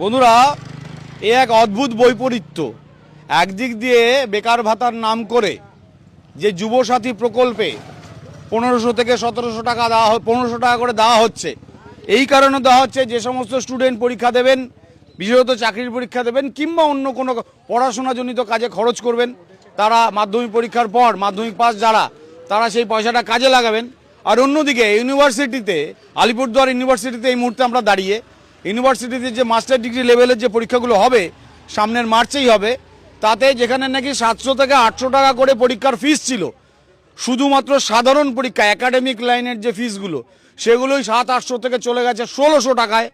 বন্ধুরা, এ এক অদ্ভুত বৈপরীত্য। একদিক দিয়ে বেকার ভাতার নাম করে যে যুবসাথী প্রকল্পে 1500 থেকে 1700 টাকা দেওয়া 1500 টাকা করে দেওয়া হচ্ছে। এই কারণে দেওয়া হচ্ছে যে সমস্ত স্টুডেন্ট পরীক্ষা দেবেন, বিশেষত চাকরির পরীক্ষা দেবেন কিংবা অন্য কোনো পড়াশোনাজনিত কাজে খরচ করবেন, তারা মাধ্যমিক পরীক্ষার পর মাধ্যমিক পাস যারা, তারা সেই পয়সাটা কাজে লাগাবেন। আর অন্যদিকে ইউনিভার্সিটিতে, আলিপুরদুয়ার ইউনিভার্সিটিতে এই মুহূর্তে আমরা দাঁড়িয়ে, ইউনিভার্সিটিতে যে মাস্টার ডিগ্রি লেভেলের যে পরীক্ষাগুলো হবে সামনের মার্চেই হবে, তাতে যেখানে নাকি 700 থেকে 800 টাকা করে পরীক্ষার ফিস ছিল, শুধুমাত্র সাধারণ পরীক্ষা একাডেমিক লাইনের যে ফিসগুলো সেগুলোই 700-800 থেকে চলে গেছে 1600 টাকায়।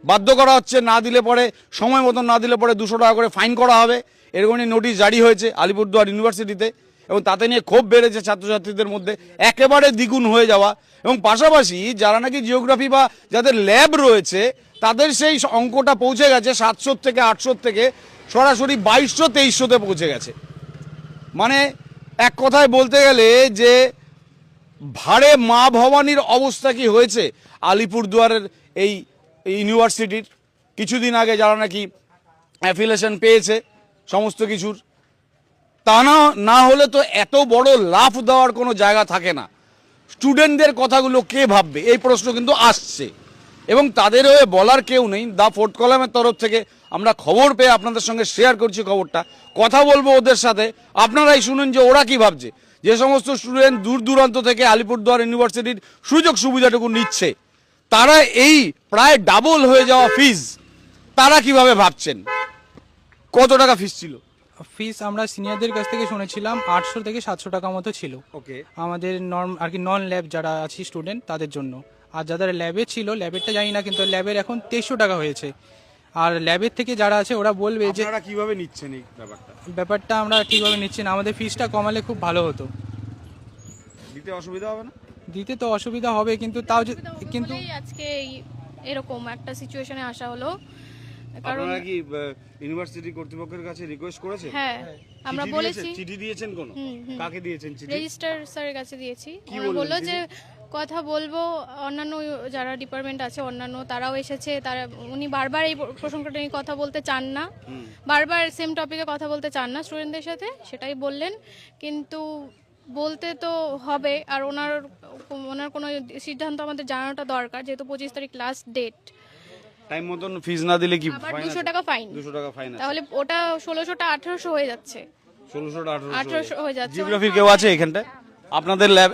বাধ্য করা হচ্ছে, না দিলে পরে, সময় মতন না দিলে পরে 200 টাকা করে ফাইন করা হবে, এরকমই নোটিশ জারি হয়েছে আলিপুরদুয়ার ইউনিভার্সিটিতে। এবং তাতে নিয়ে ক্ষোভ বেড়েছে ছাত্রছাত্রীদের মধ্যে, একেবারে দ্বিগুণ হয়ে যাওয়া। এবং পাশাপাশি যারা নাকি জিওগ্রাফি বা যাদের ল্যাব রয়েছে তাদের সেই অঙ্কটা পৌঁছে গেছে 700 থেকে 800 থেকে সরাসরি 2200-2300-তে পৌঁছে গেছে। মানে এক কথায় বলতে গেলে যে ভাড়ে মা ভবানীর অবস্থা কি হয়েছে আলিপুরদুয়ারের এই ইউনিভার্সিটির। কিছুদিন আগে যারা নাকি অ্যাফিলিয়েশন পেয়েছে সমস্ত কিছুর, তা না হলে তো এত বড় লাফ দেওয়ার কোনো জায়গা থাকে না। স্টুডেন্টদের কথাগুলো কে ভাববে, এই প্রশ্ন কিন্তু আসছে এবং তাদের হয়ে বলার কেউ নেই। দ্য ফোর্থ কলামের তরফ থেকে আমরা খবর পেয়ে আপনাদের সঙ্গে শেয়ার করছি খবরটা, কথা বলবো ওদের সাথে, আপনারাই শুনুন যে ওরা কি ভাবছে। যে সমস্ত স্টুডেন্ট দূর দূরান্ত থেকে আলিপুরদুয়ার ইউনিভার্সিটির সুযোগ সুবিধাটুকু নিচ্ছে, তারা এই প্রায় ডাবল হয়ে যাওয়া ফিস তারা কিভাবে ভাবছেন। কত টাকা ফিস ছিল? ফিস আমরা সিনিয়রদের কাছ থেকে শুনেছিলাম 800 থেকে 700 টাকা মতো ছিল। ওকে, আমাদের নন ল্যাব যারা আছে স্টুডেন্ট তাদের জন্য। আর যাদের ল্যাবে ছিল, ল্যাবেরটা জানি না, কিন্তু ল্যাবের এখন 2300 টাকা হয়েছে। আর ল্যাবের থেকে যারা আছে ওরা বলবে যে আপনারা কিভাবে নিচ্ছেন এই ব্যাপারটা আমরা ঠিকভাবে নিচ্ছি না, আমাদের ফিসটা কমালে খুব ভালো হতো। দিতে অসুবিধা হবে না? দিতে তো অসুবিধা হবে, কিন্তু তাও কিন্তু আজকে এরকম একটা সিচুয়েশনে আসা হলো। কারণ আপনারা কি ইউনিভার্সিটি কর্তৃপক্ষের কাছে রিকোয়েস্ট করেছেন? হ্যাঁ, আমরা বলেছি। চিঠি দিয়েছেন কোন? কাকে দিয়েছেন চিঠি? রেজিস্ট্রার স্যারের কাছে দিয়েছি। কি ওরা বললেন বললো তিনি? যে কথা বলবো, অন্যান্য যারা ডিপার্টমেন্ট আছে অন্যান্য তারাও এসেছে, তারা উনি বারবার এই প্রসঙ্গটা নিয়ে কথা বলতে চান না, বারবার সেম টপিকে কথা বলতে চান না স্টুডেন্টদের সাথে, সেটাই বললেন। কিন্তু বলতে তো হবে, আর ওনার কোনো সিদ্ধান্ত আমাদের জানানোটা দরকার, যেহেতু 25 তারিখ লাস্ট ডেট। টাইম মতন ফিস না দিলে কি আবার 200 টাকা ফাইন। 200 টাকা ফাইন আছে, তাহলে ওটা 1600টা 1800 হয়ে যাচ্ছে। 1600 1800 হয়ে যাচ্ছে। জিওগ্রাফির কেউ আছে এখানটা? আপনাদের ল্যাব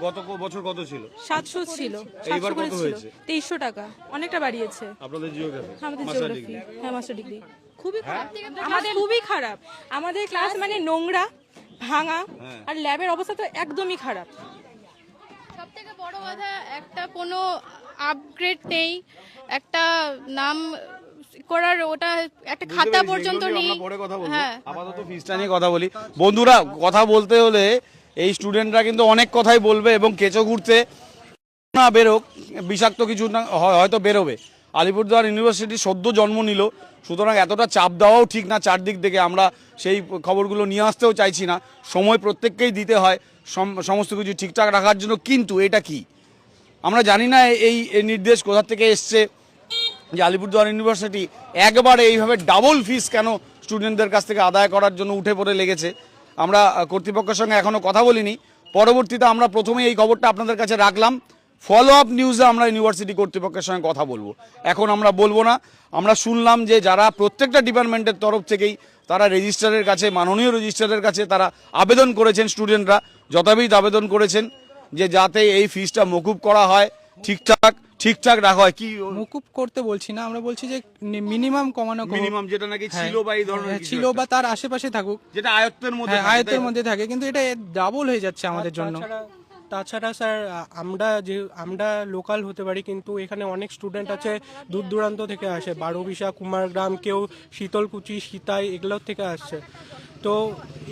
গত বছর কত ছিল? 700 ছিল, এইবার 700 করে কত ছিল, হয়েছে? 2300 টাকা, অনেকটা বাড়িয়েছে। আপনাদের জিওগ্রাফি আমাদের মাস্টার জিওগ্রাফি, ডিগ্রি হ্যাঁ মাস্টার ডিগ্রি খুবই খারাপ, আমাদের খুবই খারাপ। আমাদের ক্লাস মানে নোংরা, ভাঙা, আর ল্যাবের অবস্থা তো একদমই খারাপ। সবথেকে বড় কথা, একটা কোনো আপগ্রেড নেই, একটা নাম করার ওটা একটা খাতা পর্যন্ত নেই। আমরা পরে কথা বলবো, হ্যাঁ, আপাতত ফিসটা নিয়ে কথা বলি। বন্ধুরা, কথা বলতে হলে এই স্টুডেন্টরা কিন্তু অনেক কথাই বলবে এবং কেঁচো ঘুরতে না বেরোক, বিষাক্ত কিছু না হয়তো বেরোবে। আলিপুরদুয়ার ইউনিভার্সিটি সদ্য জন্ম নিল, সুতরাং এতটা চাপ দেওয়াও ঠিক না চারদিক থেকে। আমরা সেই খবরগুলো নিয়ে আসতেও চাইছি না, সময় প্রত্যেককেই দিতে হয় সমস্ত কিছু ঠিকঠাক রাখার জন্য। কিন্তু এটা কি আমরা জানি না এই নির্দেশ কোথা থেকে এসছে যে আলিপুরদুয়ার ইউনিভার্সিটি একবারে এইভাবে ডাবল ফিস কেন স্টুডেন্টদের কাছ থেকে আদায় করার জন্য উঠে পড়ে লেগেছে। আমরা কর্তৃপক্ষের সঙ্গে এখনও কথা বলিনি, পরবর্তীতে আমরা প্রথমেই এই খবরটা আপনাদের কাছে রাখলাম, ফলো আপ নিউজে আমরা ইউনিভার্সিটি কর্তৃপক্ষের সঙ্গে কথা বলবো। এখন আমরা বলবো না, আমরা শুনলাম যে যারা প্রত্যেকটা ডিপার্টমেন্টের তরফ থেকেই তারা রেজিস্ট্রারের কাছে, মাননীয় রেজিস্ট্রারের কাছে তারা আবেদন করেছেন, স্টুডেন্টরা যথাবিধ আবেদন করেছেন যে যাতে এই ফিসটা মকুব করা হয়, ঠিকঠাক রাখা হয়। কি মুকুব করতে বলছি না, আমরা বলছি যে মিনিমাম কমানো, মিনিমাম যেটা নাকি ছিল বা এই ধরনের ছিল বা তার আশেপাশে থাকুক, যেটা আয়ত্তের মধ্যে হ্যাঁ আয়ত্তের মধ্যে থাকে, কিন্তু এটা ডাবল হয়ে যাচ্ছে আমাদের জন্য। তাছাড়া স্যার আমরা লোকাল হতে পারি, কিন্তু এখানে অনেক স্টুডেন্ট আছে দূর দূরান্ত থেকে আসে, বারোবিশা, কুমারগ্রাম, কেউ শীতলকুচি, সীতাই, এগুলোর থেকে আসছে। তো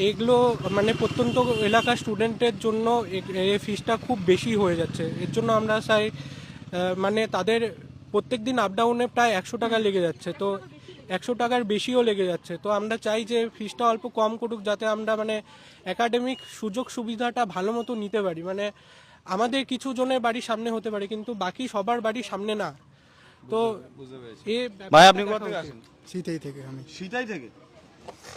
এগুলো মানে প্রত্যন্ত এলাকার স্টুডেন্টের জন্য এই ফিসটা খুব বেশি হয়ে যাচ্ছে। এর জন্য আমরা চাই মানে তাদের প্রত্যেক দিন আপ ডাউনে প্রায় 100 টাকা লেগে যাচ্ছে, তো 100 টাকার বেশিও লেগে যাচ্ছে। তো আমরা চাই যে ফিসটা অল্প কম করুক, যাতে আমরা মানে একাডেমিক সুযোগ সুবিধাটা ভালো মতো নিতে পারি। মানে আমাদের কিছু জনের বাড়ির সামনে হতে পারে, কিন্তু বাকি সবার বাড়ির সামনে না। তো বুঝতে পেরেছি। এ ভাই আপনি কোথা থেকে আসেন? শীতেই থেকে আমি সিতাই থেকে।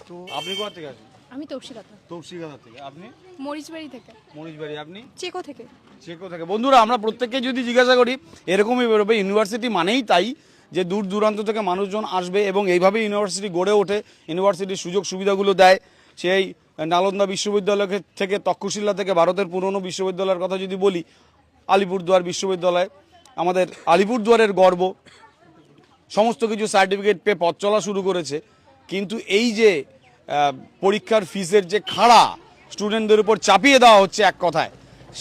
তো আপনি কোথা থেকে আসেন? আমি তপসিকাতা তপসিগাছা থেকে। আপনি? মরিচবাড়ি থেকে মরিচবাড়ি। আপনি? চেকো থেকে চেকো থেকে। বন্ধুরা আমরা প্রত্যেককে যদি জিজ্ঞাসা করি এরকমই বেরোবে। ইউনিভার্সিটি মানেই তাই যে দূর দূরান্ত থেকে মানুষজন আসবে এবং এইভাবেই ইউনিভার্সিটি গড়ে ওঠে। ইউনিভার্সিটির সুযোগ সুবিধাগুলো দেয়। সেই নালন্দা বিশ্ববিদ্যালয় থেকে, তক্ষশিলা থেকে, ভারতের পুরনো বিশ্ববিদ্যালয়ের কথা যদি বলি, আলিপুরদুয়ার বিশ্ববিদ্যালয় আমাদের আলিপুরদুয়ারের গর্ব। সমস্ত কিছু সার্টিফিকেট পেয়ে পথ চলা শুরু করেছে। কিন্তু এই যে পরীক্ষার ফিসের যে খাড়া স্টুডেন্টদের উপর চাপিয়ে দেওয়া হচ্ছে এক কথায়,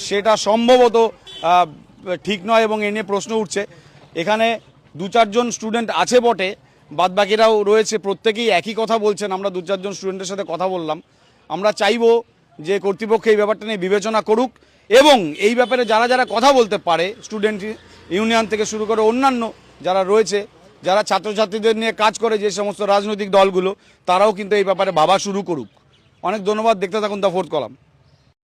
সেটা সম্ভবত ঠিক নয় এবং এ নিয়ে প্রশ্ন উঠছে। এখানে 2-4 জন স্টুডেন্ট আছে বটে, বাদবাকিরাও রয়েছে, প্রত্যেকেই একই কথা বলছেন। আমরা 2-4 জন স্টুডেন্টের সাথে কথা বললাম। আমরা চাইবো যে কর্তৃপক্ষ এই ব্যাপারটা নিয়ে বিবেচনা করুক এবং এই ব্যাপারে যারা যারা কথা বলতে পারে, স্টুডেন্ট ইউনিয়ন থেকে শুরু করে অন্যান্য যারা রয়েছে, যারা ছাত্রছাত্রীদের নিয়ে কাজ করে, যে সমস্ত রাজনৈতিক দলগুলো, তারাও কিন্তু এই ব্যাপারে ভাবা শুরু করুক। অনেক ধন্যবাদ। দেখতে থাকুন দ্য ফোর্থ কলাম।